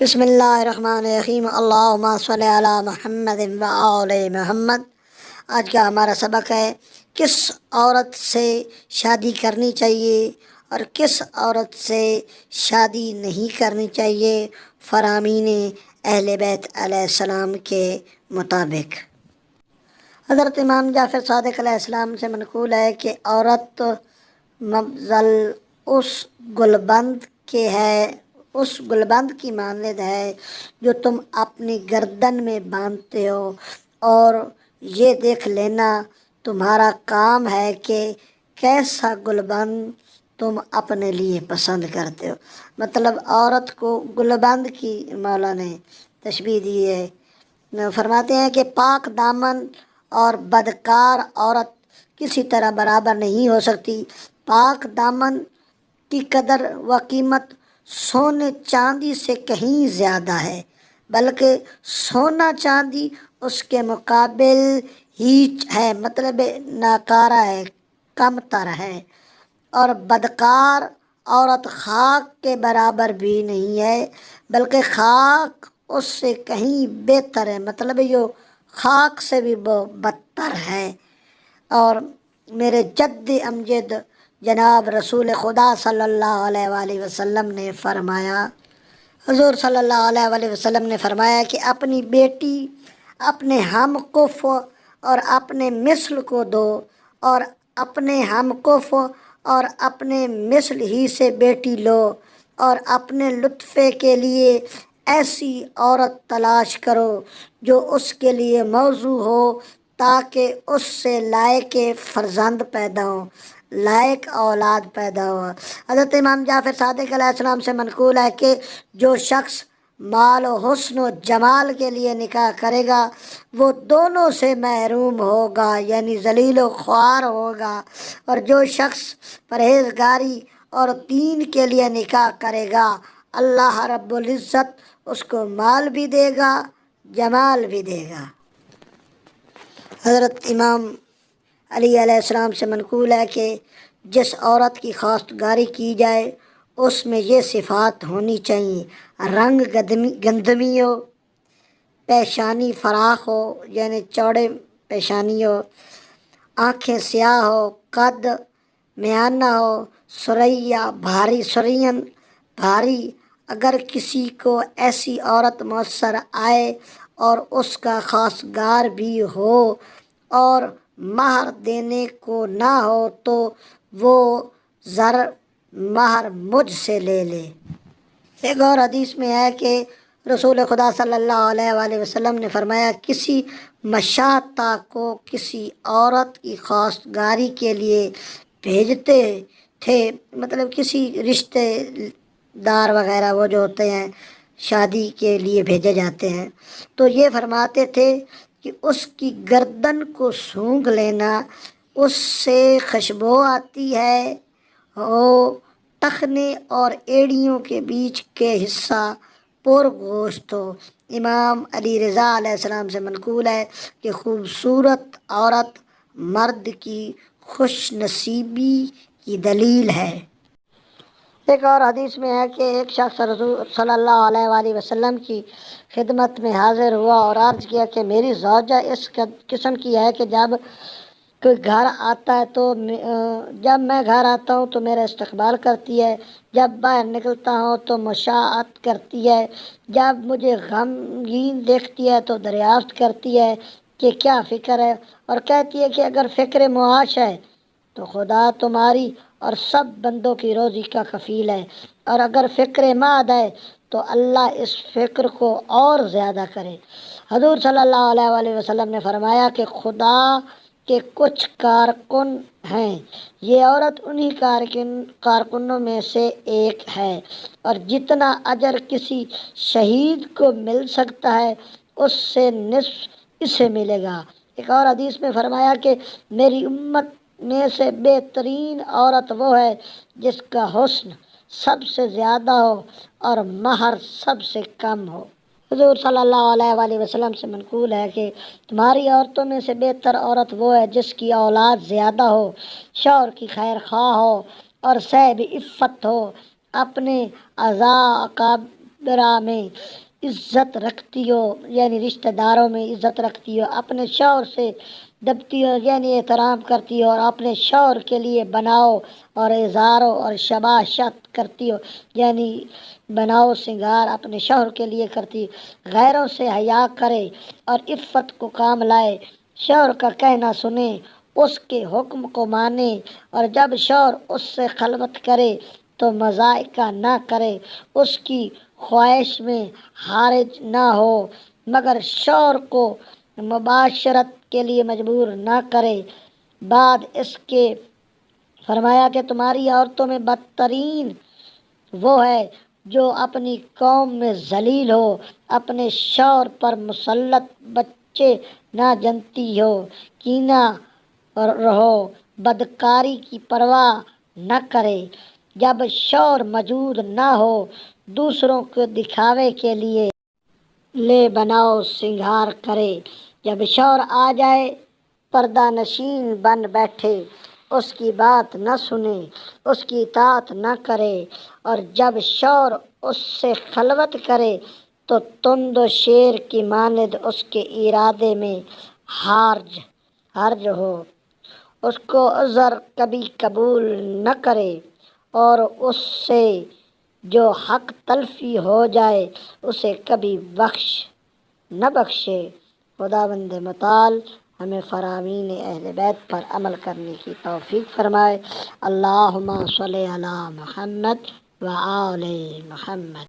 بسم اللہ الرحمن الرحیم، اللہم صلی علی محمد و آل محمد۔ آج کا ہمارا سبق ہے کس عورت سے شادی کرنی چاہیے اور کس عورت سے شادی نہیں کرنی چاہیے فرامین اہل بیت علیہ السلام کے مطابق۔ حضرت امام جعفر صادق علیہ السلام سے منقول ہے کہ عورت مفضل اس گلبند کے ہے، اس گلبند کی مانند ہے جو تم اپنی گردن میں باندھتے ہو، اور یہ دیکھ لینا تمہارا کام ہے کہ کیسا گلبند تم اپنے لیے پسند کرتے ہو۔ مطلب عورت کو گلبند کی مولا نے تشبیہ دی ہے۔ فرماتے ہیں کہ پاک دامن اور بدکار عورت کسی طرح برابر نہیں ہو سکتی۔ پاک دامن کی قدر و قیمت سونے چاندی سے کہیں زیادہ ہے، بلکہ سونا چاندی اس کے مقابل ہیچ ہے، مطلب ناکارہ ہے، کم تر ہے۔ اور بدکار عورت خاک کے برابر بھی نہیں ہے، بلکہ خاک اس سے کہیں بہتر ہے، مطلب یہ خاک سے بھی وہ بدتر ہے۔ اور میرے جد امجد جناب رسول خدا صلی اللہ علیہ وآلہ وسلم نے فرمایا، حضور صلی اللہ علیہ وآلہ وسلم نے فرمایا کہ اپنی بیٹی اپنے ہم کف اور اپنے مثل کو دو، اور اپنے ہم کف اور اپنے مثل ہی سے بیٹی لو، اور اپنے لطفے کے لیے ایسی عورت تلاش کرو جو اس کے لیے موزوں ہو، تاکہ اس سے لائق فرزند پیدا ہو، لائق اولاد پیدا ہو۔ حضرت امام جعفر صادق علیہ السلام سے منقول ہے کہ جو شخص مال و حسن و جمال کے لیے نکاح کرے گا وہ دونوں سے محروم ہوگا، یعنی ذلیل و خوار ہوگا، اور جو شخص پرہیزگاری اور دین کے لیے نکاح کرے گا اللہ رب العزت اس کو مال بھی دے گا، جمال بھی دے گا۔ حضرت امام علی علیہ السلام سے منقول ہے کہ جس عورت کی خواستگاری کی جائے اس میں یہ صفات ہونی چاہیے: رنگ گندمی ہو، پیشانی فراخ ہو یعنی چوڑے پیشانی ہو، آنکھیں سیاہ ہو، قد میانہ ہو، سریا بھاری، سرین بھاری۔ اگر کسی کو ایسی عورت میسر آئے اور اس کا خواستگار بھی ہو اور مہر دینے کو نہ ہو تو وہ زر مہر مجھ سے لے لے۔ ایک اور حدیث میں ہے کہ رسول خدا صلی اللہ علیہ وآلہ وسلم نے فرمایا، کسی مشاطہ کو کسی عورت کی خواستگاری کے لیے بھیجتے تھے، مطلب کسی رشتے دار وغیرہ وہ جو ہوتے ہیں شادی کے لیے بھیجے جاتے ہیں، تو یہ فرماتے تھے کہ اس کی گردن کو سونگھ لینا، اس سے خوشبو آتی ہے، وہ ٹخنے اور ایڑیوں کے بیچ کے حصہ پر گوشت ہو۔ امام علی رضا علیہ السلام سے منقول ہے کہ خوبصورت عورت مرد کی خوش نصیبی کی دلیل ہے۔ ایک اور حدیث میں ہے کہ ایک شخص رسول صلی اللہ علیہ وآلہ وسلم کی خدمت میں حاضر ہوا اور عرض کیا کہ میری زوجہ اس قسم کی ہے کہ جب کوئی گھر آتا ہے تو جب میں گھر آتا ہوں تو میرا استقبال کرتی ہے، جب باہر نکلتا ہوں تو مشاعت کرتی ہے، جب مجھے غمگین دیکھتی ہے تو دریافت کرتی ہے کہ کیا فکر ہے، اور کہتی ہے کہ اگر فکر معاش ہے تو خدا تمہاری اور سب بندوں کی روزی کا کفیل ہے، اور اگر فکر معاد ہے تو اللہ اس فکر کو اور زیادہ کرے۔ حضور صلی اللہ علیہ وآلہ وسلم نے فرمایا کہ خدا کے کچھ کارکن ہیں، یہ عورت انہی کارکنوں میں سے ایک ہے، اور جتنا اجر کسی شہید کو مل سکتا ہے اس سے نصف اسے ملے گا۔ ایک اور حدیث میں فرمایا کہ میری امت میں سے بہترین عورت وہ ہے جس کا حسن سب سے زیادہ ہو اور مہر سب سے کم ہو۔ حضور صلی اللہ علیہ وآلہ وسلم سے منقول ہے کہ تمہاری عورتوں میں سے بہتر عورت وہ ہے جس کی اولاد زیادہ ہو، شوہر کی خیر خواہ ہو اور صاحب عفت ہو، اپنے برا میں عزت رکھتی ہو یعنی رشتہ داروں میں عزت رکھتی ہو، اپنے شوہر سے دبتی ہو یعنی احترام کرتی ہو، اور اپنے شوہر کے لیے بناؤ اور اظہارو اور شباشت کرتی ہو یعنی بناؤ سنگار اپنے شوہر کے لیے کرتی، غیروں سے حیا کرے اور عفت کو کام لائے، شوہر کا کہنا سنے، اس کے حکم کو مانے، اور جب شوہر اس سے خلوت کرے تو مضائقہ نہ کرے، اس کی خواہش میں حارج نہ ہو، مگر شوہر کو مباشرت کے لیے مجبور نہ کرے۔ بعد اس کے فرمایا کہ تمہاری عورتوں میں بدترین وہ ہے جو اپنی قوم میں ذلیل ہو، اپنے شوہر پر مسلط بچے نہ جنتی ہو، کینہ رہو، بدکاری کی پرواہ نہ کرے، جب شوہر موجود نہ ہو دوسروں کو دکھاوے کے لیے لے بناؤ سنگار کرے، جب شوہر آ جائے پردہ نشین بن بیٹھے، اس کی بات نہ سنے، اس کی اطاعت نہ کرے، اور جب شوہر اس سے خلوت کرے تو تند و شیر کی مانند اس کے ارادے میں حرج ہو، اس کو عذر کبھی قبول نہ کرے، اور اس سے جو حق تلفی ہو جائے اسے کبھی نہ بخشے۔ خداوند متعال ہمیں فرامین اہل بیت پر عمل کرنے کی توفیق فرمائے۔ اللہم صلی علی محمد و آل محمد۔